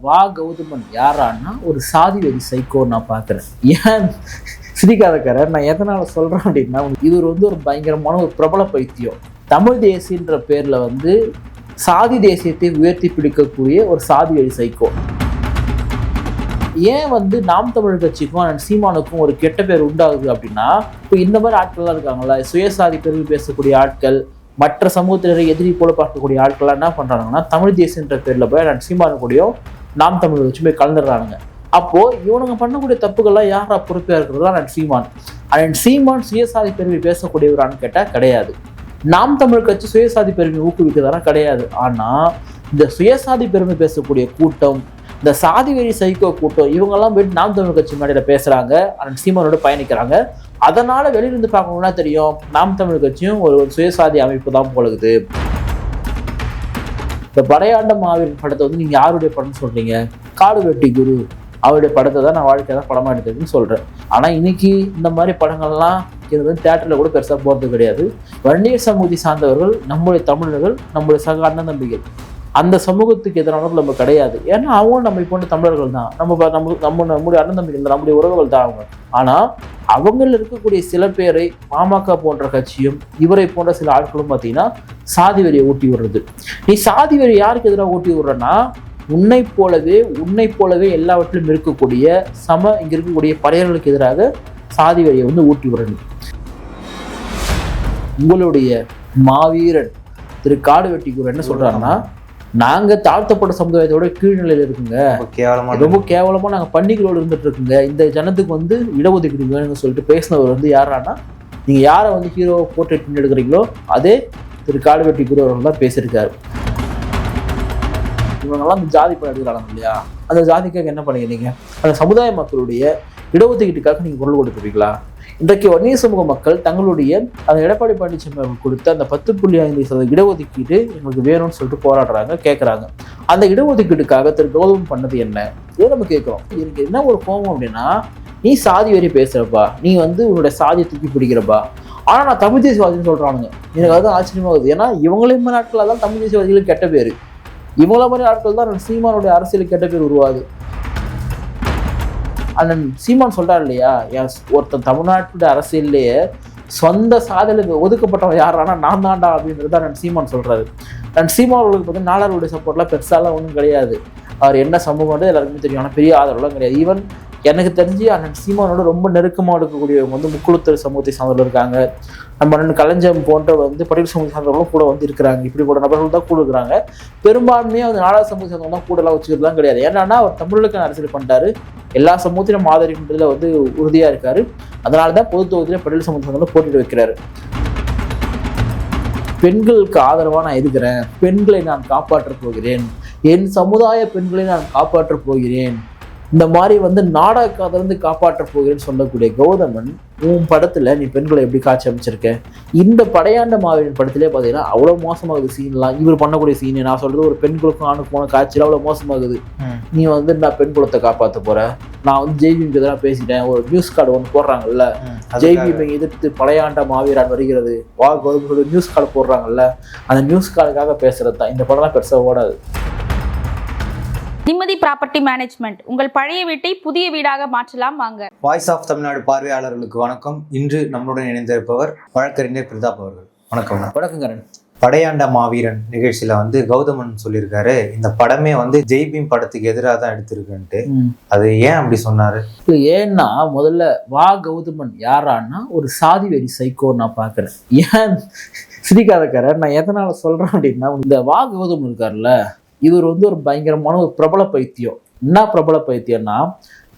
கௌதமன் யாரான்னா ஒரு சாதி வெறி சைக்கோ நான் பார்க்குறேன். ஏன் சிரிக்காதக்கார நான் எதனால சொல்றேன் அப்படின்னா, இவர் ஒரு பயங்கரமான ஒரு பிரபல பைத்தியம். தமிழ் தேசியன்ற பேர்ல சாதி தேசியத்தை உயர்த்தி பிடிக்கக்கூடிய ஒரு சாதி வெறி சைக்கோ. ஏன் நாம் தமிழர் கட்சிக்கும் சீமானுக்கும் ஒரு கெட்ட பேர் உண்டாகுது அப்படின்னா, இப்போ இந்த மாதிரி ஆட்கள்லாம் இருக்காங்களா, சுயசாதி பெருமை பேசக்கூடிய ஆட்கள், மற்ற சமூகத்தினரை எதிரி போல பார்க்கக்கூடிய ஆட்கள்லாம் என்ன பண்றாங்கன்னா, தமிழ் தேசியன்ற பேர்ல போய் சீமானு கூடயும் நாம் தமிழ் வச்சு போய் கலந்துடுறானுங்க. அப்போ இவனுங்க பண்ணக்கூடிய தப்புகள்லாம் யாரா பொறுப்பா இருக்கிறதா சீமான். சீமான் சுயசாதி பெருமை பேசக்கூடியவரான்னு கேட்டா கிடையாது. நாம் தமிழ் கட்சி சுயசாதி பெருமை ஊக்குவிக்கிறதானா கிடையாது. ஆனா இந்த சுயசாதி பெருமை பேசக்கூடிய கூட்டம், இந்த சாதி வெறி சைக்கோ கூட்டம், இவங்கெல்லாம் போயிட்டு நாம் தமிழ் கட்சி மேடையில பேசுறாங்க, சீமானோட பயணிக்கிறாங்க. அதனால வெளியிருந்து பார்க்கணும்னா தெரியும், நாம் தமிழ் கட்சியும் ஒரு சுயசாதி அமைப்பு தான் போலகுது. இந்த படையாண்ட மாவீரன் படத்தை நீங்க யாருடைய படம்னு சொல்றீங்க? காடு வெட்டி குரு அவருடைய படத்தை தான் நான் வாழ்க்கையை தான் படமா எடுத்ததுன்னு சொல்றேன். ஆனா இன்னைக்கு இந்த மாதிரி படங்கள்லாம் தியேட்டர்ல கூட பெருசா போறது கிடையாது. வன்னியர் சமூகத்தை சார்ந்தவர்கள், நம்முடைய தமிழர்கள், நம்முடைய சக அண்ணன் தம்பிகள், அந்த சமூகத்துக்கு எதிரானவர்கள் நம்ம கிடையாது. ஏன்னா அவங்க நம்ம இப்போ தமிழர்கள் தான், நம்முடைய அண்ணன் தம்பிகள், நம்முடைய உறவுகள் தான் அவங்க. ஆனா அவங்கள இருக்கக்கூடிய சில பேரை பாமக போன்ற கட்சியும் இவரை போன்ற சில ஆட்களும் பார்த்தீங்கன்னா சாதி வெறியை ஊட்டி விடுறது. நீ சாதி வெறி யாருக்கு எதிராக ஊட்டி விடுறன்னா, உன்னை போலவே எல்லாவற்றிலும் இருக்கக்கூடிய இங்க இருக்கக்கூடிய பறையர்களுக்கு எதிராக சாதி வெறியை ஊட்டி விடுறது. உங்களுடைய மாவீரன் திரு காடு வெட்டி குரு என்ன சொல்றாருன்னா, நாங்க தாழ்த்தப்பட்ட சமுதாயத்தோட கீழ்நிலையில இருக்குங்க, ரொம்ப கேவலமா நாங்க பண்டிகளோடு இருந்துட்டு இருக்குங்க, இந்த ஜனத்துக்கு இடஒதுக்கீடு வேணும்னு சொல்லிட்டு பேசினவர் யாரானா, நீங்க யாரை ஹீரோ போர்ட்ரேட் எடுக்கிறீங்களோ அதே திரு காடு வெட்டி குரு அவர்கள் தான் பேசியிருக்காரு. இவங்கெல்லாம் அந்த ஜாதி படம் எடுக்கிறாங்க இல்லையா, அந்த ஜாதிக்காக என்ன பண்ணிக்கிறீங்க? அந்த சமுதாய மக்களுடைய இடஒதுக்கீட்டுக்காக நீங்க குரல் கொடுத்துருப்பீங்களா? இன்றைக்கு வன்னிய சமூக மக்கள் தங்களுடைய அந்த எடப்பாடி பழனிசாமி அவர்கள் கொடுத்த அந்த 10.5% இடஒதுக்கீடு எங்களுக்கு வேணும்னு சொல்லிட்டு போராடுறாங்க, கேட்குறாங்க. அந்த இடஒதுக்கீட்டுக்காக திரு கௌதம் பண்ணது என்ன? இதை நம்ம கேட்குறோம். எனக்கு என்ன ஒரு கோபம் அப்படின்னா, நீ சாதி வரி பேசுறப்பா, நீ உன்னோட சாதியை தூக்கி பிடிக்கிறப்பா, ஆனா நான் தமிழ் தேசியவாதின்னு சொல்றானுங்க. எனக்கு அதுதான் ஆச்சரியமாகுது. ஏன்னா இவங்களே மாதிரி ஆட்களாக தான் தமிழ் தேசியவாதிகளுக்கு கெட்ட பேரு. இவங்கள மாதிரி ஆட்கள் தான் சீமானுடைய அரசியலுக்கு கெட்ட பேர் உருவாது. அண்ணன் சீமான் சொல்றாரு இல்லையா, ஒருத்தன் தமிழ்நாட்டுடைய அரசியல்லையே சொந்த சாதலுக்கு ஒதுக்கப்பட்டவன் யாரானா நான் தாண்டா அப்படின்றது அண்ணன் சீமான் சொல்றாரு. சீமான் அவர்களுக்கு நாடாளுடைய சப்போர்ட்லாம் பெருசாலாம் ஒன்றும் கிடையாது. அவர் என்ன சமூகம் எல்லாருக்குமே தெரியும். ஆனால் பெரிய ஆதரவுலாம் கிடையாது. ஈவன் எனக்கு தெரிஞ்சு அண்ணன் சீமானோட ரொம்ப நெருக்கமாக இருக்கக்கூடியவங்க முக்குளத்தூர் சமூகத்தை சார்ந்தவர்கள் இருக்காங்க. நம்ம அண்ணன் கலைஞம் போன்ற பட்டியல் சமூகத்தை சார்ந்தவர்களும் கூட இருக்கிறாங்க. இப்படி கூட நபர்கள் தான் கூட இருக்கிறாங்க. பெரும்பான்மையாக நாடக சமூகத்தை சார்ந்தவங்க தான் கூடலாம் வச்சுக்கிறதுலாம் கிடையாது. ஏன்னா அவர் தமிழுக்கான அரசியல் பண்ணிட்டாரு, எல்லா சமூகத்திலும் ஆதரிக்கின்றதுல உறுதியாக இருக்காரு. அதனால தான் பொது தொகுதியில் பட்டியல் சமூகத்தை போட்டிட்டு வைக்கிறாரு. பெண்களுக்கு ஆதரவாக நான் இருக்கிறேன், பெண்களை நான் காப்பாற்றப் போகிறேன், என் சமுதாய பெண்களை நான் காப்பாற்றப் போகிறேன், இந்த மாதிரி நாடகத்தை காப்பாற்ற போகிறேன்னு சொல்லக்கூடிய கௌதமன், உன் படத்துல நீ பெண்களை எப்படி காட்சி அமைச்சிருக்க? இந்த படையாண்ட மாவீரன் படத்திலே பார்த்தீங்கன்னா அவ்வளோ மோசமாகுது சீன்லாம். இவர் பண்ணக்கூடிய சீன், நான் சொல்றது ஒரு பெண்களுக்கும் ஆணுக்கு போன காட்சியில் அவ்வளோ மோசமாகுது. நீ நான் பெண் குலத்தை காப்பாற்ற போறேன், நான் ஜெய்பீமுக்கு எதிராக பேசிட்டேன், ஒரு நியூஸ் கார்டு ஒன்று போடுறாங்கல்ல, ஜெய்பீமை எதிர்த்து படையாண்ட மாவீரன் வருகிறது கௌதம் நியூஸ் கார்டு போடுறாங்கல்ல, அந்த நியூஸ் கார்டுக்காக பேசுறது தான். இந்த படம்லாம் பெருசாக ஓடாது. நிம்மதி ப்ராப்பர்ட்டி மேனேஜ்மெண்ட், உங்கள் பழைய வீட்டை புதிய வீடாக மாற்றலாம் வாங்க. வாய்ஸ் ஆஃப் தமிழ்நாடு பார்வையாளர்களுக்கு வணக்கம். இன்று நம்மளுடன் இணைந்திருப்பவர் வழக்கறிஞர் பிரதாப் அவர்கள். வணக்கம். வணக்கங்கரன். படையாண்ட மாவீரன் நிகழ்ச்சியில கௌதமன் சொல்லியிருக்காரு, இந்த படமே ஜெய்பீம் படத்துக்கு எதிராக தான் எடுத்திருக்குன்ட்டு. அது ஏன் அப்படி சொன்னாரு? ஏன்னா முதல்ல கௌதமன் யாரான்னா ஒரு சாதி வெறி சைக்கோ நான் பாக்குறேன். ஏன் சிரிக்காதக்கார நான் எதனால சொல்றேன் அப்படின்னா, இந்த கௌதமன் இருக்காருல்ல, இவர் ஒரு பயங்கரமான ஒரு பிரபல பைத்தியம். என்ன பிரபல பைத்தியம்னா,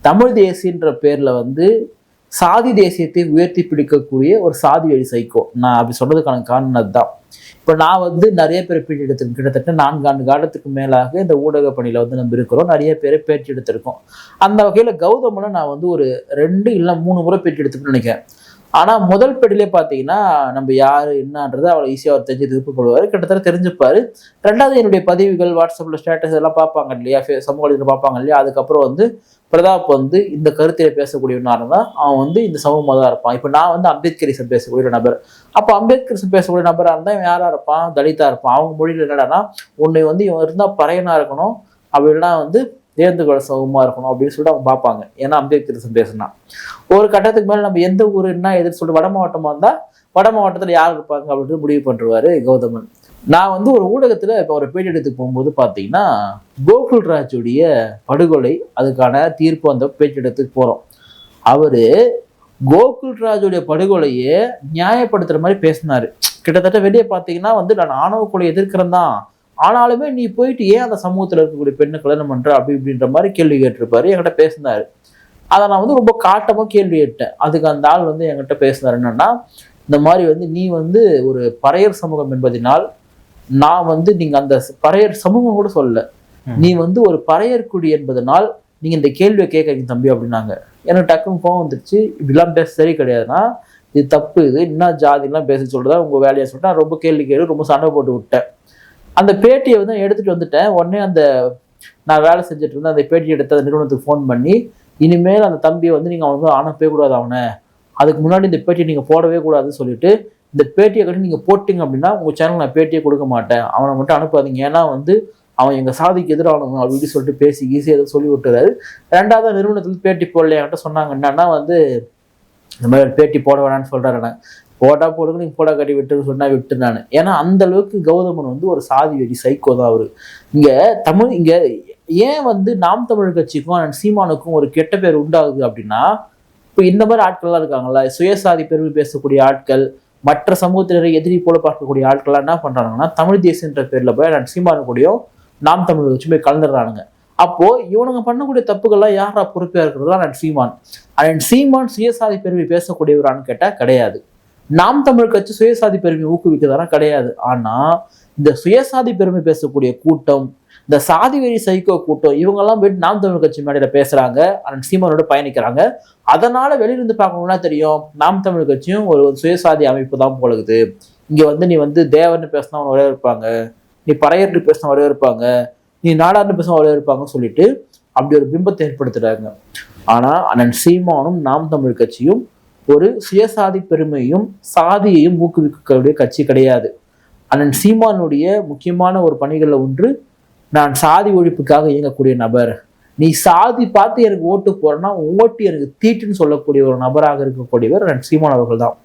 தமிழ் தேசியன்ற பேர்ல சாதி தேசியத்தை உயர்த்தி பிடிக்கக்கூடிய ஒரு சாதி வெறி சைக்கோ. நான் அப்படி சொல்றதுக்கான காரணம் அதுதான். இப்போ நான் நிறைய பேர் பேட்டி எடுத்திருக்கேன். கிட்டத்தட்ட 4 ஆண்டு காலத்துக்கு மேலாக இந்த ஊடக பணியில நம்ம இருக்கிறோம். நிறைய பேரை பேட்டி எடுத்திருக்கோம். அந்த வகையில கௌதமனை நான் ஒரு 2 இல்லை 3 முறை பேட்டி எடுத்துன்னு நினைக்கிறேன். ஆனால் முதல் பேட்டிலே பார்த்தீங்கன்னா நம்ம யார் என்னன்றது அவ்வளோ ஈஸியாக அவர் தெரிஞ்சு திருப்பி கொள்வார், கிட்டத்தட்ட தெரிஞ்சுப்பார். ரெண்டாவது என்னுடைய பதிவுகள், வாட்ஸ்அப்பில் ஸ்டேட்டஸ் எல்லாம் பார்ப்பாங்க இல்லையா, சமூக வலைதளத்தில் பார்ப்பாங்க இல்லையா. அதுக்கப்புறம் பிரதாப் இந்த கருத்திலே பேசக்கூடியவனாக தான் அவன் இந்த சமூகமாக தான் இருப்பான். இப்போ நான் அம்பேத்கரிசம் பேசக்கூடிய ஒரு நபர். அப்போ அம்பேத்கரிசம் பேசக்கூடிய நபராக இருந்தால் இவன் யாராக இருப்பான்? தலிதா இருப்பான். அவங்க மொழியில் என்னடானா, உன்னை இவன் இருந்தால் பறையனாக இருக்கணும், அப்படி இல்லைனா தேர்ந்து கொள்ள சமமா இருக்கணும் அப்படின்னு சொல்லிட்டு அவங்க பார்ப்பாங்க. ஏன்னா அம்பேத்கர் பேசுனா ஒரு கட்டத்துக்கு மேல நம்ம எந்த ஊர் என்ன எதுன்னு சொல்லிட்டு வட மாவட்டமா இருந்தா வட மாவட்டத்துல யார் இருப்பாங்க அப்படின்ட்டு முடிவு பண்றாரு கௌதமன். நான் வந்து ஒரு ஊடகத்துல இப்போ ஒரு பேட்டி எடுத்து போகும்போது பாத்தீங்கன்னா கோகுல்ராஜுடைய படுகொலை அதுக்கான தீர்ப்பு அந்த பேட்டி எடுத்துக்கு போறோம். அவரு கோகுல்ராஜுடைய படுகொலையை நியாயப்படுத்துற மாதிரி பேசினாரு. கிட்டத்தட்ட வெளியே பார்த்தீங்கன்னா வந்து நான் ஆணவ கொலை எதிர்க்கிறேன் தான், ஆனாலுமே நீ போயிட்டு ஏன் அந்த சமூகத்தில் இருக்கக்கூடிய பெண்ணை கல்யாணம் பண்ற அப்படி இப்படின்ற மாதிரி கேள்வி கேட்டிருப்பாரு. என்கிட்ட பேசினாரு. அதை நான் வந்து ரொம்ப காட்டமாக கேள்வி கேட்டேன். அதுக்கு அந்த ஆள் வந்து என்கிட்ட பேசினார் என்னன்னா, இந்த மாதிரி வந்து நீ வந்து ஒரு பறையர் சமூகம் என்பதனால் நான் வந்து நீங்க அந்த பறையர் சமூகம் கூட சொல்லல, நீ வந்து ஒரு பறையர் குடி என்பதனால் நீங்க இந்த கேள்வியை கேட்கறீங்க தம்பி அப்படின்னாங்க. எனக்கு டக்குன்னு கோவம் வந்துருச்சு. இப்படிலாம் பேச சரி கிடையாதுன்னா, இது தப்பு, இது என்ன ஜாதிலாம் பேச சொல்றதா உங்க வேலையை சொல்லிட்டு நான் ரொம்ப கேள்வி கேட்டு ரொம்ப சண்டை போட்டு விட்டேன். அந்த பேட்டியை வந்து எடுத்துட்டு வந்துட்டேன். உடனே அந்த நான் வேலை செஞ்சுட்டு இருந்தேன் அந்த பேட்டி எடுத்த அந்த நிறுவனத்துக்கு ஃபோன் பண்ணி, இனிமேல் அந்த தம்பியை வந்து நீங்க அவனுக்கு அனுப்பவே கூடாது, அவனை அதுக்கு முன்னாடி இந்த பேட்டியை நீங்க போடவே கூடாதுன்னு சொல்லிட்டு, இந்த பேட்டியை கட்டி நீங்க போட்டீங்க அப்படின்னா உங்க சேனல் நான் பேட்டியை கொடுக்க மாட்டேன், அவனை மட்டும் அனுப்பாதீங்க, ஏன்னா வந்து அவன் எங்க சாதிக்கு எதிரானவங்க அப்படின்னு சொல்லிட்டு பேசி ஈஸியாக எதை சொல்லி விட்டுறாரு. ரெண்டாவது நிறுவனத்துல பேட்டி போடல என்கிட்ட சொன்னாங்க என்னன்னா வந்து இந்த மாதிரி பேட்டி போட வேணான்னு சொல்றாரு. போட்டா போடுங்க, நீங்க போடா கட்டி விட்டுன்னு சொன்னா விட்டு நான். ஏன்னா அந்த அளவுக்கு கௌதமன் வந்து ஒரு சாதி வெறி சைக்கோ தான் அவரு. இங்க ஏன் வந்து நாம் தமிழ் கட்சிக்கும் சீமானுக்கும் ஒரு கெட்ட பேர் உண்டாகுது அப்படின்னா, இப்போ இந்த மாதிரி ஆட்கள்லாம் இருக்காங்கல்ல, சுயசாதி பெருமை பேசக்கூடிய ஆட்கள், மற்ற சமூகத்தினரை எதிரி போல பார்க்கக்கூடிய ஆட்கள்லாம் என்ன பண்றாங்கன்னா, தமிழ் தேசியன்ற பேர்ல போய் சீமானு கூடயும் நாம் தமிழ் வச்சு போய் கலந்துடுறானுங்க. அப்போ இவனுங்க பண்ணக்கூடிய தப்புகள்லாம் யாரா பொறுப்பா இருக்கிறதுலாம் சீமான். சீமான் சுயசாதி பெருமை பேசக்கூடியவரான்னு கேட்டா கிடையாது. நாம் தமிழ் கட்சி சுயசாதி பெருமை ஊக்குவிக்கிறதானா கிடையாது. ஆனா இந்த சுயசாதி பெருமை பேசக்கூடிய கூட்டம், இந்த சாதி வெறி சைக்கோ கூட்டம், இவங்கெல்லாம் போயிட்டு நாம் தமிழ் கட்சி மேடையில பேசுறாங்க, சீமானோட பயணிக்கிறாங்க. அதனால வெளியிருந்து பார்க்கணும்னா தெரியும் நாம் தமிழ் கட்சியும் ஒரு சுயசாதி அமைப்பு தான் போலகுது. இங்க வந்து நீ வந்து தேவர்னு பேசினா ஒரே இருப்பாங்க, நீ பறையர்னு பேசினா ஒரே இருப்பாங்க, நீ நாடார்னு பேசினா ஒரே இருப்பாங்கன்னு சொல்லிட்டு அப்படி ஒரு பிம்பத்தை ஏற்படுத்துறாங்க. ஆனா சீமானும் நாம் தமிழ் கட்சியும் ஒரு சுயசாதி பெருமையும் சாதியையும் ஊக்குவிக்கக்கூடிய கட்சி கிடையாது. சீமானுடைய முக்கியமான ஒரு பணிகள்ல ஒன்று, நான் சாதி ஒழிப்புக்காக இயங்கக்கூடிய நபர், நீ சாதி பார்த்து எனக்கு ஓட்டு போறேன்னா ஓட்டு எனக்கு தீட்டுன்னு சொல்லக்கூடிய ஒரு நபராக இருக்கக்கூடியவர் சீமான் அவர்கள் தான்.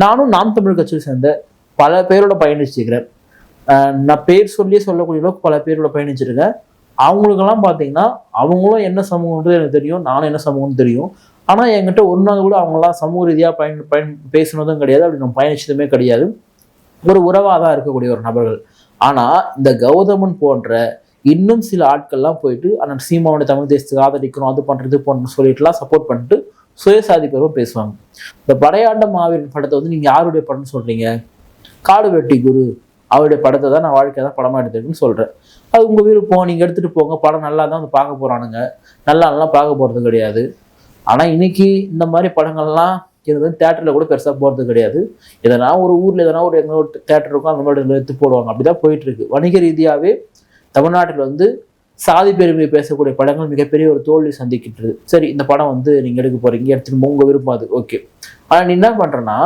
நானும் நாம் தமிழ் கட்சியை சேர்ந்த பல பேரோட பயணிச்சிருக்கிறேன். நான் பேர் சொல்லியே சொல்லக்கூடிய அளவுக்கு பல பேரோட பயணிச்சிருக்கேன். அவங்களுக்கெல்லாம் பார்த்தீங்கன்னா அவங்களும் என்ன சமூகம்ன்றது எனக்கு தெரியும், நானும் என்ன சமூகம்னு தெரியும். ஆனால் என்கிட்ட ஒரு நாள் கூட அவங்களாம் சமூக ரீதியாக பேசினதும் கிடையாது, அப்படி நம்ம பயணிச்சதுமே கிடையாது. ஒரு உறவாக தான் இருக்கக்கூடிய ஒரு நபர்கள். ஆனால் இந்த கௌதமன் போன்ற இன்னும் சில ஆட்கள்லாம் போயிட்டு சீமானுடைய தமிழ் தேசத்துக்கு ஆதரிக்கணும், அது பண்ணுறது போன்ற சொல்லிட்டுலாம் சப்போர்ட் பண்ணிட்டு சுயசாதி பெருமை பேசுவாங்க. இந்த படையாண்ட மாவீரன் படத்தை வந்து நீங்கள் யாருடைய படம்னு சொல்கிறீங்க? காடுவெட்டி குரு அவருடைய படத்தை தான் நான் வாழ்க்கை தான் படமாக எடுத்துருக்குன்னு சொல்கிறேன். அது உங்கள் விருப்பம், நீங்கள் எடுத்துகிட்டு போங்க. படம் நல்லா தான் வந்து பார்க்க போகிறானுங்க, நல்லா பார்க்க போகிறது கிடையாது. ஆனால் இன்னைக்கு இந்த மாதிரி படங்கள்லாம் இது வந்து தேட்டரில் கூட பெருசாக போகிறது கிடையாது. எதனா ஒரு ஊரில் எதனா ஒரு எங்கே ஒரு தேட்டர் இருக்கும், அந்த மாதிரி எடுத்து போடுவாங்க. அப்படிதான் போயிட்டு இருக்கு. வணிக ரீதியாகவே தமிழ்நாட்டில் வந்து சாதி பெருமையை பேசக்கூடிய படங்கள் மிகப்பெரிய ஒரு தோல்வி சந்திக்கின்றது. சரி, இந்த படம் வந்து நீங்கள் எடுக்க போகிறீங்க, எடுத்துட்டு உங்கள் விருப்பம், அது ஓகே. ஆனால் நீ என்ன பண்ணுறேன்னா,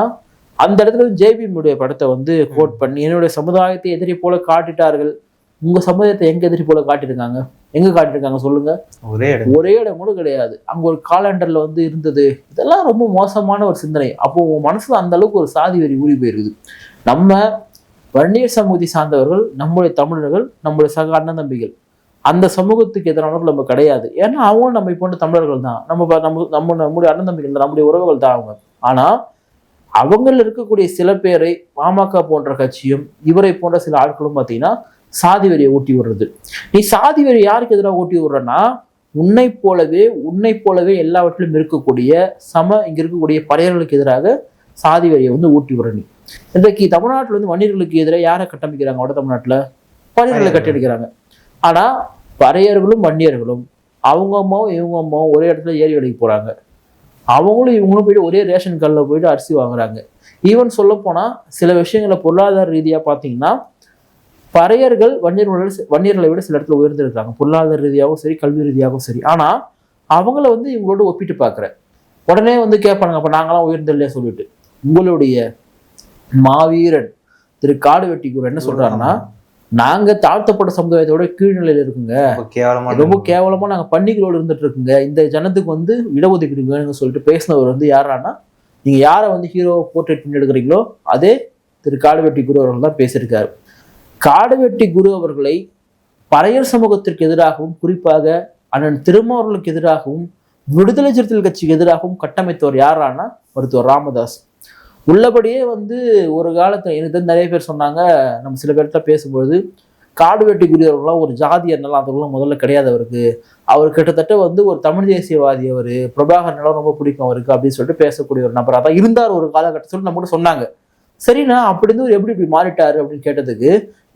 அந்த இடத்துல ஜேபிஎம்முடைய படத்தை வந்து கோட் பண்ணி என்னுடைய சமுதாயத்தை எதிரி போல காட்டிட்டார்கள். உங்க சமுதாயத்தை எங்க எதிரி போல காட்டியிருக்காங்க? எங்க காட்டியிருக்காங்க சொல்லுங்க? ஒரே இடம் கூட கிடையாது. அங்க ஒரு காலண்டர்ல வந்து இருந்தது. இதெல்லாம் ரொம்ப மோசமான ஒரு சிந்தனை. அப்போ உன் மனசுல அந்த அளவுக்கு ஒரு சாதி வெறி ஊறி போயிருக்குது. நம்ம வன்னியர் சமூகத்தை சார்ந்தவர்கள், நம்முடைய தமிழர்கள், நம்முடைய சக அண்ணன் தம்பிகள், அந்த சமூகத்துக்கு எதிரானவர்கள் நம்ம கிடையாது. ஏன்னா அவங்களும் நம்ம போன்ற தமிழர்கள் தான், நம்முடைய அண்ணன் தம்பிகள் தான், நம்முடைய உறவுகள் தான் அவங்க. ஆனா அவங்கள் இருக்கக்கூடிய சில பேரை பாமக போன்ற கட்சியும் இவரை போன்ற சில ஆட்களும் பார்த்தீங்கன்னா சாதி வெறியை ஊட்டி விடுறது. நீ சாதி வெறி யாருக்கு எதிராக ஊட்டி விடுறன்னா, உன்னை போலவே எல்லாவற்றிலும் இருக்கக்கூடிய இங்க இருக்கக்கூடிய பறையர்களுக்கு எதிராக சாதி வெறியை வந்து ஊட்டி விடுற. நீ இன்றைக்கு தமிழ்நாட்டில் வந்து வன்னியர்களுக்கு எதிராக யாரை கட்டமைக்கிறாங்க? வட தமிழ்நாட்டில் பறையர்களை கட்டடிக்கிறாங்க. ஆனா பறையர்களும் வன்னியர்களும் அவங்க அம்மாவும் இவங்க அம்மாவும் ஒரே இடத்துல ஏறி வேலைக்கு போறாங்க. அவங்களும் இவங்களும் போயிட்டு ஒரே ரேஷன் கல்லில் போயிட்டு அரிசி வாங்குறாங்க. ஈவன் சொல்ல போனா சில விஷயங்களை பொருளாதார ரீதியா பார்த்தீங்கன்னா பறையர்கள் வன்னியர்களை விட சில இடத்துல உயர்ந்திருக்காங்க, பொருளாதார ரீதியாகவும் சரி, கல்வி ரீதியாகவும் சரி. ஆனா அவங்கள வந்து இவங்களோட ஒப்பிட்டு பார்க்குறேன். உடனே வந்து கேட்பானுங்க, அப்ப நாங்களாம் உயர்ந்தில்லையா சொல்லிட்டு. உங்களுடைய மாவீரன் திரு காடுவெட்டி குரு என்ன சொல்றாருன்னா, நாங்க தாழ்த்தப்பட்ட சமுதாயத்தோட கீழ்நிலையில இருக்குங்க, ரொம்ப கேவலமா நாங்க பன்னிகளோடு இருந்துட்டு இருக்குங்க, இந்த ஜனத்துக்கு வந்து இடஒதுக்கீடு வேணும்னு சொல்லிட்டு பேசினவர் வந்து யாரானா, நீங்க யாரை வந்து ஹீரோ போர்ட்ரேட் பண்ணி எடுக்கிறீங்களோ அதே திரு காடுவெட்டி குரு அவர்கள் தான் பேசியிருக்காரு. காடுவெட்டி குரு அவர்களை பறையர் சமூகத்திற்கு எதிராகவும், குறிப்பாக அண்ணன் திருமாவர்களுக்கு எதிராகவும், விடுதலை சிறுத்தைகள் கட்சிக்கு எதிராகவும் கட்டமைத்தவர் யாரானா மருத்துவர் ராமதாஸ். உள்ளபடியே வந்து ஒரு காலத்துல எனக்கு நிறைய பேர் சொன்னாங்க, நம்ம சில பேர்கிட்ட பேசும்பொழுது, காடுவெட்டி குரு அவர்கள்லாம் ஒரு ஜாதி என்னெல்லாம் அதெல்லாம் முதல்ல கிடையாது அவருக்கு, அவர் கிட்டத்தட்ட வந்து ஒரு தமிழ் தேசியவாதி, அவர் பிரபாகர் நிலம் ரொம்ப பிடிக்கும் அவருக்கு அப்படின்னு சொல்லிட்டு பேசக்கூடிய ஒரு நபராக தான் இருந்தார் ஒரு காலகட்டத்தில் நம்ம கூட சொன்னாங்க. சரிண்ணா, அப்படி இருந்து ஒரு எப்படி இப்படி மாறிட்டாரு அப்படின்னு கேட்டதுக்கு,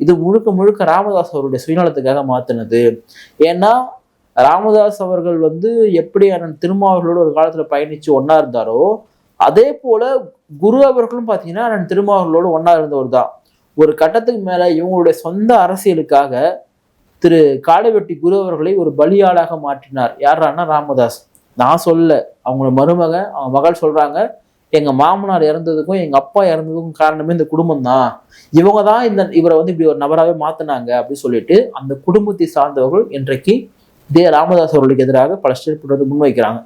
இது முழுக்க முழுக்க ராமதாஸ் அவருடைய சுயநலத்துக்காக மாத்தினது. ஏன்னா ராமதாஸ் அவர்கள் வந்து எப்படி அண்ணன் திருமாவர்களோட ஒரு காலத்துல பயணிச்சு ஒன்னா இருந்தாரோ, அதே போல குரு அவர்களும் பாத்தீங்கன்னா அண்ணன் திருமாவர்களோட ஒன்னா இருந்தவர் தான். ஒரு கட்டத்துக்கு மேல இவங்களுடைய சொந்த அரசியலுக்காக திரு காடுவெட்டி குரு அவர்களை ஒரு பலியாளாக மாற்றினார். யாரானா ராமதாஸ். நான் சொல்ல, அவங்களோட மருமக அவங்க மகள் சொல்றாங்க, எங்க மாமனார் இறந்ததுக்கும் எங்க அப்பா இறந்ததுக்கும் காரணமே இந்த குடும்பம் தான், இவங்க தான் இவரை வந்து இப்படி ஒரு நபராகவே மாத்தினாங்க அப்படின்னு சொல்லிட்டு அந்த குடும்பத்தை சார்ந்தவர்கள் இன்றைக்கு இதே ராமதாஸ் அவர்களுக்கு எதிராக பல ஸ்டெப் வந்து முன்வைக்கிறாங்க.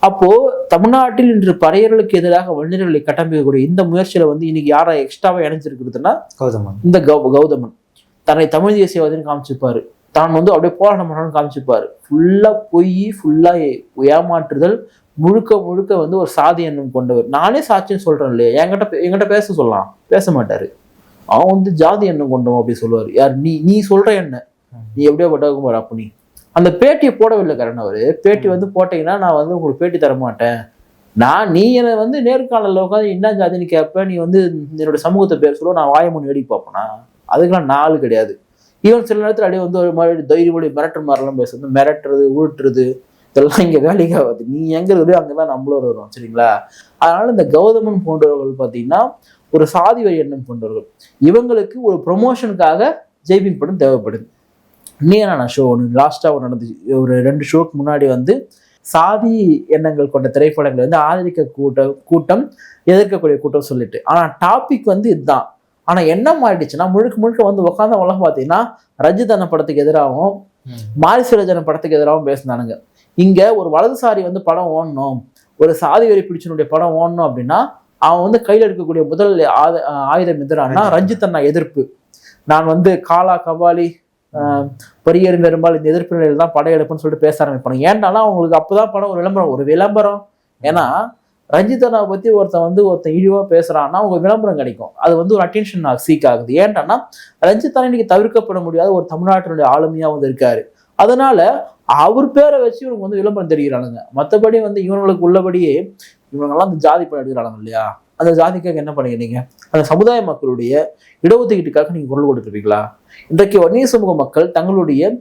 அப்போ தமிழ்நாட்டில் இன்று பறையர்களுக்கு எதிராக வன்னியர்களை கட்டமைக்கக்கூடிய இந்த முயற்சியில வந்து இன்னைக்கு யாரா எக்ஸ்ட்ராவா இணைஞ்சிருக்குதுன்னா கௌதமன். இந்த கௌதமன் தன்னை தமிழ் தேசியவாதின்னு காமிச்சிருப்பாரு, தான் வந்து அப்படியே போராட்டம் பண்ணணும்னு காமிச்சிருப்பாரு. ஃபுல்லா பொய், ஃபுல்லா ஏமாற்றுதல், முழுக்க முழுக்க வந்து ஒரு சாதி எண்ணம் கொண்டவர். நானே சாட்சின்னு சொல்றேன் இல்லையா, என்கிட்ட பேச சொல்லலாம், பேச மாட்டாரு. அவன் வந்து ஜாதி எண்ணம் கொண்டவன் அப்படி சொல்லுவாரு. யார் நீ சொல்ற என்ன, நீ எப்படியோ பட்டாக்கும் பாரு. அப்ப நீ அந்த பேட்டியை போடவில்லை கரண் அவரு. பேட்டி வந்து போட்டீங்கன்னா நான் வந்து உங்களுக்கு பேட்டி தர மாட்டேன், நீ என்னை வந்து நேர்காணல உட்காந்து என்ன ஜாதின்னு கேட்பேன், நீ வந்து என்னோட சமூகத்தை பேர் சொல்லுவோம், நான் வாயமொழி வேடிக்கை பார்ப்பேனா? அதுக்கெல்லாம் நாள் கிடையாது. ஈவன் சில நேரத்தில் அப்படியே வந்து ஒரு மாதிரி தைரியமொழி மிரட்டுற மாதிரிலாம் பேசுறது, மிரட்டுறது, உருட்டுறது, இதெல்லாம் இங்க வேலைக்கு ஆகாது. நீ எங்க இருக்குது அங்கதான் நம்மளும் வரும், சரிங்களா? அதனால இந்த கௌதமன் போன்றவர்கள் பார்த்தீங்கன்னா ஒரு சாதி வரி எண்ணம் கொண்டவர்கள். இவங்களுக்கு ஒரு ப்ரொமோஷனுக்காக ஜெய்பீம் படம் தேவைப்படுது. இன்னும் ஷோ ஒன்று லாஸ்ட்டாக ஒன்று நடந்துச்சு, ஒரு 2 ஷோக்கு முன்னாடி வந்து சாதி எண்ணங்கள் கொண்ட திரைப்படங்களை வந்து ஆதரிக்க கூட்டம் எதிர்க்கக்கூடிய கூட்டம் சொல்லிட்டு, ஆனால் டாபிக் வந்து இதுதான். ஆனால் என்ன மாறிடுச்சுன்னா முழுக்க முழுக்க வந்து உட்காந்தவங்களாம் பார்த்தீங்கன்னா ரஜிதன படத்துக்கு எதிராகவும் மாரிசுரஜன படத்துக்கு எதிராகவும் பேசினானுங்க. இங்க ஒரு வலதுசாரி வந்து படம் ஓடணும், ஒரு சாதி வெறி பிடிச்சனுடைய படம் ஓடணும் அப்படின்னா அவன் வந்து கையில் எடுக்கக்கூடிய முதல் ஆயுதம் எதிரானா ரஞ்சித் அண்ணா எதிர்ப்பு. நான் வந்து காலா கபாலி பரியர் பெரும்பால் இந்த எதிர்ப்பு நிலையில் தான் படம் எடுப்புன்னு சொல்லிட்டு பேச ஆரம்பிப்பாங்க. ஏன்னாலும் அவங்களுக்கு அப்போதான் படம் ஒரு விளம்பரம். ஏன்னா ரஞ்சித் அண்ணாவை பத்தி ஒருத்தன் இழிவா பேசுறான்னா அவங்க விளம்பரம் கிடைக்கும், அது வந்து ஒரு அட்டென்ஷன் சீக் ஆகுது. ஏன்டான்னா ரஞ்சித் அண்ணா இன்னைக்கு தவிர்க்கப்பட முடியாத ஒரு தமிழ்நாட்டினுடைய ஆளுமையா வந்து இருக்காரு. அதனால அவர் பேரை வச்சு இவங்க வந்து விளம்பரம் தெரிகிறானுங்க. மற்றபடி வந்து இவங்களுக்கு உள்ளபடியே இவங்கெல்லாம் அந்த ஜாதி படம் எடுக்கிறாங்க இல்லையா, அந்த ஜாதிக்காக என்ன பண்ணிக்கிறீங்க? அந்த சமுதாய மக்களுடைய இடஒதுக்கீட்டுக்காக நீங்க குரல் கொடுத்துருப்பீங்களா? இன்றைக்கு வன்னிய சமூக மக்கள் தங்களுடைய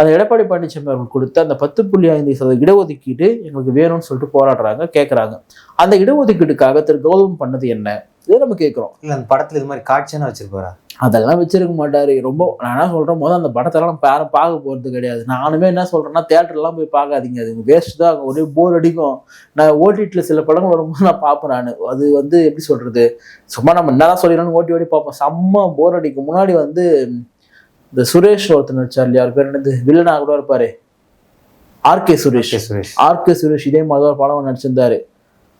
அந்த எடப்பாடி பழனிசாமி அவர்கள் கொடுத்த அந்த 10.5% இடஒதுக்கீடு எங்களுக்கு வேணும்னு சொல்லிட்டு போராடுறாங்க, கேட்கறாங்க. அந்த இடஒதுக்கீட்டுக்காக திரு கௌதம் பண்ணது என்ன, இதை நம்ம கேட்கிறோம். இல்ல அந்த படத்துல இது மாதிரி காட்சியான வச்சிருப்பாரா? அதெல்லாம் வச்சிருக்க மாட்டாரு. ரொம்ப நான் என்ன சொல்றேன், போது அந்த படத்தெல்லாம் யாரும் பார்க்க போறது கிடையாது. நானுமே என்ன சொல்றேன்னா, தேட்டர்லாம் போய் பார்க்காதீங்க, அது வேஸ்ட் தான், ஒரே போர் அடிக்கும். நான் ஓடிடியில் சில படங்கள் வரும்போது நான் பார்ப்பேன். நான் அது வந்து எப்படி சொல்றது, சும்மா நம்ம என்னதான் சொல்லிடலாம்னு ஓட்டி பார்ப்பேன், செம்ம போர் அடிக்கும். முன்னாடி வந்து இந்த சுரேஷ் ஒருத்தர் நடிச்சார் இல்லையா, அவர் பேர் என்னது, வில்லனா கூட இருப்பாரு, ஆர்கே சுரேஷ் இதே மாதிரி ஒரு படம் நடிச்சிருந்தாரு.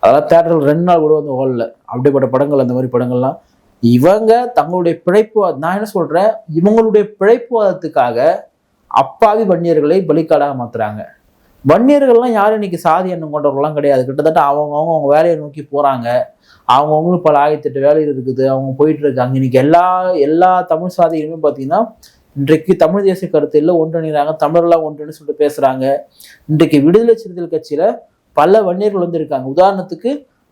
அதெல்லாம் தேட்டரில் 2 நாள் கூட வந்து ஓடல. அப்படிப்பட்ட படங்கள், அந்த மாதிரி படங்கள்லாம் இவங்க தங்களுடைய பிழைப்புவாத, நான் என்ன சொல்றேன், இவங்களுடைய பிழைப்புவாதத்துக்காக அப்பாவி வன்னியர்களை பலிக்காடாக மாத்துறாங்க. வன்னியர்கள்லாம் யாரும் இன்னைக்கு சாதி எண்ணம் கொண்டவர்கள்லாம் கிடையாது. கிட்டத்தட்ட அவங்க வேலையை நோக்கி போறாங்க. அவங்கவுங்களும் பல 1008 வேலைகள் இருக்குது, அவங்க போயிட்டு இருக்காங்க. இன்னைக்கு எல்லா தமிழ் சாதிகளுமே பார்த்தீங்கன்னா இன்றைக்கு தமிழ் தேசிய கருத்தில் ஒன்றிணைறாங்க, தமிழர்லாம் ஒன்றுன்னு சொல்லிட்டு பேசுறாங்க. இன்றைக்கு விடுதலை சிறுத்தைகள் கட்சியில பல வன்னியர்கள் வந்து இருக்காங்க. உதாரணத்துக்கு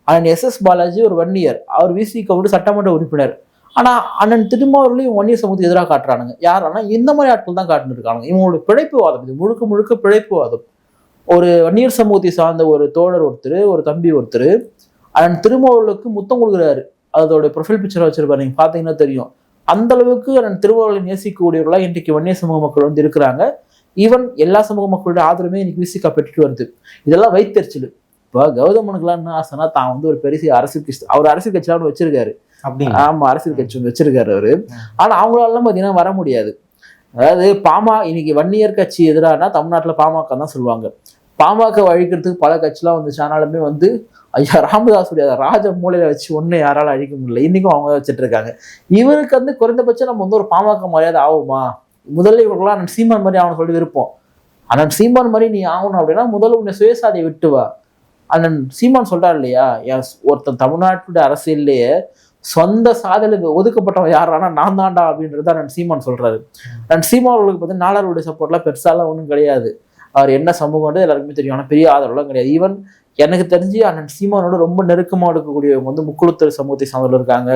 அண்ணன் SS பாலாஜி ஒரு வன்னியர், அவர் விசிக சட்டமன்ற உறுப்பினர். ஆனா அண்ணன் திருமாவர்களையும் வன்னியர் சமூகத்துக்கு எதிராக காட்டுறானுங்க. யாரானா இந்த மாதிரி ஆட்கள் தான் காட்டுன்னு இருக்காங்க. இவங்களுடைய பிழைப்புவாதம், இது முழுக்க முழுக்க பிழைப்புவாதம். ஒரு வன்னியர் சமூகத்தை சார்ந்த ஒரு தோழர் ஒருத்தர், ஒரு தம்பி ஒருத்தர் அண்ணன் திருமாவர்களுக்கு முத்தம் கொடுக்குறாரு. அதோட ப்ரொஃபைல் பிக்சரை வச்சிருப்பாரு, நீங்க பாத்தீங்கன்னா தெரியும். அந்த அளவுக்கு அண்ணன் திருமாவர்களை நேசிக்கக்கூடியவர்களா இன்றைக்கு வன்னியர் சமூக மக்கள் வந்து இருக்கிறாங்க. ஈவன் எல்லா சமூக மக்களுடைய ஆதரவுமே இன்னைக்கு விசிகா பெற்றுட்டு வருது. இதெல்லாம் வைத்தறிச்சல். இப்போ கௌதமனுக்குலாம் என்ன ஆசைனா, தான் வந்து ஒரு பெரிய அரசியல் கட்சி, அவர் அரசியல் கட்சியான்னு வச்சிருக்காரு. அப்படி ஆமா, அரசியல் கட்சி ஒன்று வச்சிருக்காரு அவரு. ஆனா அவங்களாலாம் பாத்தீங்கன்னா வர முடியாது. அதாவது இன்னைக்கு வன்னியர் கட்சி எதிரானா தமிழ்நாட்டுல பாமக தான் சொல்லுவாங்க. பாமக அழிக்கிறதுக்கு பல கட்சிலாம் வந்துச்சு. ஆனாலுமே வந்து ஐயா ராமதாஸுடைய ராஜ மூலையில வச்சு ஒண்ணு யாரால அழிக்க முடியல. இன்னைக்கும் அவங்க வச்சுட்டு இருக்காங்க. இவருக்கு வந்து குறைந்தபட்சம் நம்ம வந்து ஒரு பாமக மரியாதை ஆகுமா? முதல்ல இவர்களாம் அண்ணன் சீமான் மாதிரி அவனை சொல்லி விருப்பம். அண்ணன் சீமான் மாதிரி நீ ஆகணும் அப்படின்னா முதல்ல உன்னை சுயசாதியை விட்டு வா. அண்ணன் சீமான் சொல்றாரு இல்லையா, ஒருத்தன் தமிழ்நாட்டுடைய அரசியல்லையே சொந்த சாதலுக்கு ஒதுக்கப்பட்டவன் யாரானா நான் தாண்டா அப்படின்றத அண்ணன் சீமான் சொல்றாரு. அண்ணன் சீமான் அவர்களுக்கு பார்த்தீங்கன்னா நாடாளுடைய சப்போர்ட்லாம் பெருசாலாம் ஒன்றும் கிடையாது. அவர் என்ன சமூகம் எல்லாருக்குமே தெரியும். ஆனால் பெரிய ஆதரவுலாம் கிடையாது. ஈவன் எனக்கு தெரிஞ்சு அண்ணன் சீமானோட ரொம்ப நெருக்கமாக இருக்கக்கூடியவங்க வந்து முக்குளத்தூர் சமூகத்தை சார்ந்தவர்கள் இருக்காங்க.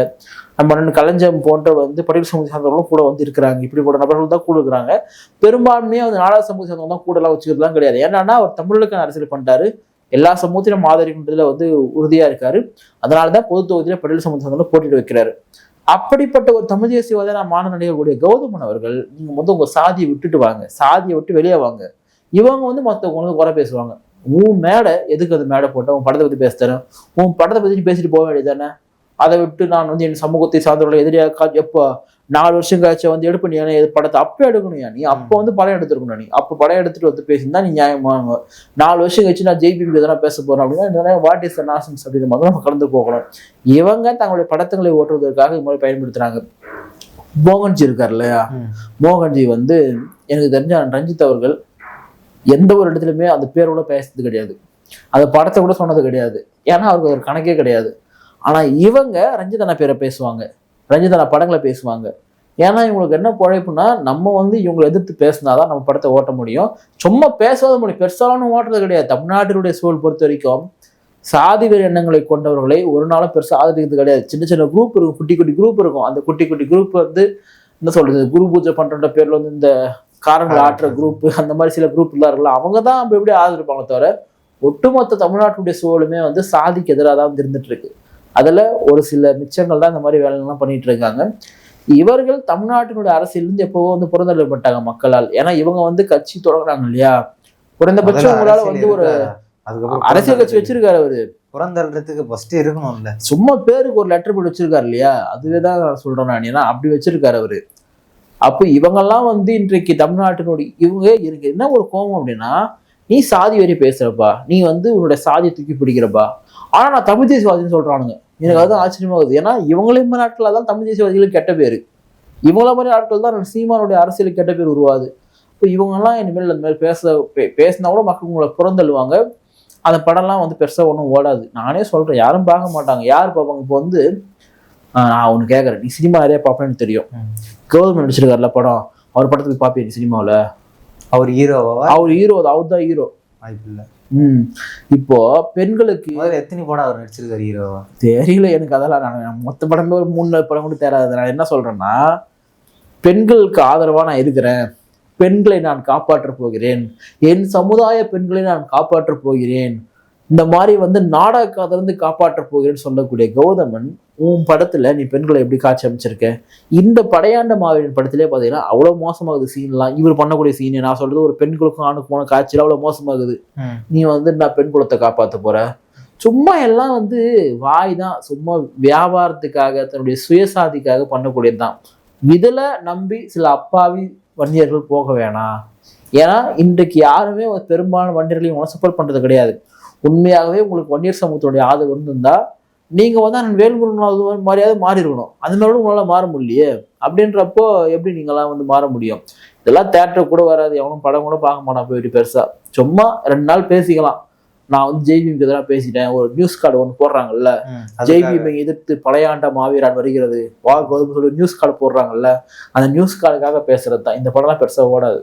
நம்ம அண்ணன் கலைஞம் போன்ற வந்து பட்டியல் சமூகத்தை சார்ந்தவர்களும் கூட வந்து இருக்கிறாங்க. இப்படி கூட நபர்கள் தான் கூட இருக்கிறாங்க. பெரும்பான்மையாக வந்து நாடக சமூகத்தை சார்ந்தவங்க தான் கூட எல்லாம் வச்சுக்கிறதுலாம் கிடையாது. ஏன்னா அவர் தமிழுக்கான அரசியல் பண்ணிட்டாரு. எல்லா சமூகத்திலும் ஆதரிக்கின்றதுல வந்து உறுதியா இருக்காரு. அதனாலதான் பொது தொகுதியில பட்டியல் சமூகத்தை போட்டிட்டு வைக்கிறாரு. அப்படிப்பட்ட ஒரு தமிழ் தேசியவாத நான் மாநில நடிகர்களுடைய கௌதமன் அவர்கள், நீங்க வந்து உங்க சாதியை விட்டுட்டு வாங்க, சாதியை விட்டு வெளியே வாங்க. இவங்க வந்து மற்றவங்க வந்து குறை பேசுவாங்க. உன் மேடை எதுக்கு அது மேடை போட்ட? உன் படத்தை பத்தி பேசுறேன், உன் படத்தை பத்தி நீ பேசிட்டு போக வேண்டியதானே. அதை விட்டு நான் வந்து என் சமூகத்தை சார்ந்தவர்களை எதிரியாக எப்போ 4 வருஷம் கழிச்சு வந்து எடுப்பு நீ படத்தை அப்போ எடுக்கணும். நீ அப்போ வந்து படம் எடுத்துருக்கணும். நீ அப்போ படம் எடுத்துட்டு வந்து பேசியிருந்தா நீ நியாயமாங்க. 4 வருஷம் கழிச்சு நான் ஜெய்பிபி எதனா பேச போறேன் அப்படின்னா வாட் இஸ் த நாசன்ஸ் அப்படின்ற மாதிரி நம்ம கடந்து போகணும். இவங்க தங்களுடைய படத்துங்களை ஓட்டுவதற்காக இது மாதிரி பயன்படுத்துறாங்க. மோகன்ஜி இருக்கார் இல்லையா, மோகன்ஜி வந்து எனக்கு தெரிஞ்ச ரஞ்சித் அவர்கள் எந்த ஒரு இடத்துலையுமே அந்த பேரோட பேசுறது கிடையாது, அந்த படத்தை கூட சொன்னது கிடையாது. ஏன்னா அவருக்கு ஒரு கணக்கே கிடையாது. ஆனா இவங்க ரஞ்சித் அண்ணா பேரை பேசுவாங்க, ரஞ்சித் அண்ணா படங்களை பேசுவாங்க. ஏன்னா இவங்களுக்கு என்ன குழைப்புனா, நம்ம வந்து இவங்களை எதிர்த்து பேசினாதான் நம்ம படத்தை ஓட்ட முடியும். சும்மா பேசாத முடியும், பெருசாலும் ஓட்டுறது கிடையாது. தமிழ்நாட்டினுடைய சூழல் பொறுத்த வரைக்கும் சாதி வேறு எண்ணங்களை கொண்டவர்களை ஒரு நாளும் பெருசாக ஆதரிக்கிறது கிடையாது. சின்ன சின்ன குரூப் இருக்கும், குட்டி குட்டி குரூப் இருக்கும். அந்த குட்டி குட்டி குரூப் வந்து என்ன சொல்றது, குரு பூஜை பண்ற பேர்ல வந்து இந்த காரங்களை ஆட்டுற குரூப், அந்த மாதிரி சில குரூப் எல்லாம் இருக்குல்ல, அவங்க தான் அப்படி எப்படி ஆதரிப்பாங்க. தவிர ஒட்டுமொத்த தமிழ்நாட்டுடைய சூழலுமே வந்து சாதிக்கு எதிராக தான் வந்து இருந்துட்டு இருக்கு. அதுல ஒரு சில மிச்சங்கள் தான் இந்த மாதிரி வேலைகள்லாம் பண்ணிட்டு இருக்காங்க. இவர்கள் தமிழ்நாட்டினுடைய அரசியலிருந்து எப்பவோ வந்து புறந்தள்ளப்பட்டாங்க மக்களால். ஏன்னா இவங்க வந்து கட்சி தொடங்குறாங்க இல்லையா, குறைந்தபட்சம் உங்களால வந்து ஒரு அரசியல் கட்சி வச்சிருக்காரு அவரு, புறந்தள்ளுறதுக்கு ஃபர்ஸ்ட் இருக்கணும்ல. சும்மா பேருக்கு ஒரு லெட்டர் போட்டு வச்சிருக்காரு இல்லையா, அதுவே தான் நான் சொல்றேன் நான். ஏன்னா அப்படி வச்சிருக்காரு அவரு. அப்போ இவங்கெல்லாம் வந்து இன்றைக்கு தமிழ்நாட்டினுடைய இவங்க எனக்கு என்ன ஒரு கோபம் அப்படின்னா, நீ சாதி வரி பேசுறப்பா, நீ வந்து உன்னோட சாதியை தூக்கி பிடிக்கிறப்பா, ஆனா நான் தமிழ் தேசியவாதின்னு சொல்றானுங்க. எனக்கு அதுதான் ஆச்சரியமாகுது. ஏன்னா இவங்களே மாதிரி நாட்கள் தான் தமிழ் தேசியவாதிகளுக்கு கெட்ட பேரு. இவங்கள மாதிரி ஆட்கள் தான் சீமானுடைய அரசியலுக்கு கெட்ட பேர் உருவாது. இப்போ இவங்கெல்லாம் இனிமேல் அந்த மாதிரி பேசினா கூட மக்கள் உங்களை புறந்தள்ளுவாங்க. அந்த படம்லாம் வந்து பெருசா ஒன்றும் ஓடாது. நானே சொல்றேன், யாரும் பார்க்க மாட்டாங்க. யார் பார்ப்பாங்க? இப்போ வந்து நான் ஒன்று கேட்குறேன், நீ சினிமா நிறைய பார்ப்பேன்னு தெரியும். கௌதம் நடிச்சிருக்காருல படம், அவர் படத்துக்கு பார்ப்பேன் நீ சினிமாவில்? அவர் ஹீரோவா? அவர் ஹீரோ, அவர் தான் ஹீரோ. வாய்ப்பு இல்லை. இப்போ பெண்களுக்கு எத்தனை படம் அவர் நடிச்சிருக்காரு ஹீரோவா தெரியல எனக்கு. அதெல்லாம் நான் மொத்த படமே ஒரு 3-4 படம் கூட தேராது. நான் என்ன சொல்றேன்னா, பெண்களுக்கு ஆதரவா நான் இருக்கிறேன், பெண்களை நான் காப்பாற்றப் போகிறேன், என் சமுதாய பெண்களை நான் காப்பாற்றப் போகிறேன், இந்த மாதிரி வந்து நாடகத்திலிருந்து காப்பாற்றப் போகிறேன்னு சொல்லக்கூடிய கௌதமன், உன் படத்துல நீ பெண்களை எப்படி காட்சி அமைச்சிருக்க? இந்த படையாண்ட மாவீரன் படத்திலே பாத்தீங்கன்னா அவ்வளவு மோசமாகுது சீன்லாம். இவர் பண்ணக்கூடிய சீன், நான் சொல்றது ஒரு பெண்களுக்கும் ஆணுக்கு போன காட்சியில அவ்வளவு மோசமாகுது. நீ வந்து நான் பெண் குலத்தை காப்பாற்ற போற, சும்மா எல்லாம் வந்து வாய் தான், சும்மா வியாபாரத்துக்காக தன்னுடைய சுயசாதிக்காக பண்ணக்கூடியதுதான். இதுல நம்பி சில அப்பாவி வன்னியர்கள் போக வேணாம். ஏன்னா இன்றைக்கு யாருமே பெரும்பாலான வன்னியர்களையும் சப்போர்ட் பண்றது கிடையாது. உண்மையாகவே உங்களுக்கு வன்னியர் சமூகத்துடைய ஆதரவு இருந்திருந்தா நீங்க வந்து அண்ணன் வேல்முருகன் மாதிரியாவது மாறி இருக்கணும். அந்த மாதிரி உங்களால மாற முடியலையே. அப்படின்றப்போ எப்படி நீங்களாம் வந்து மாற முடியும்? இதெல்லாம் தேட்டர் கூட வராது, எவனும் படம் கூட பார்க்க மாட்டான் போயிட்டு பெருசா. சும்மா 2 நாள் பேசிக்கலாம், நான் வந்து ஜெய்பீமுக்கு எதிராக பேசிட்டேன், ஒரு நியூஸ் கார்டு ஒன்று போடுறாங்கல்ல, ஜெய்பீமை எதிர்த்து பழையாண்ட மாவீரன் வருகிறது வா கௌதம் சொல்லி நியூஸ் கார்டு போடுறாங்கல்ல, அந்த நியூஸ் கார்டுக்காக பேசுறது தான். இந்த படம்லாம் பெருசா ஓடாது.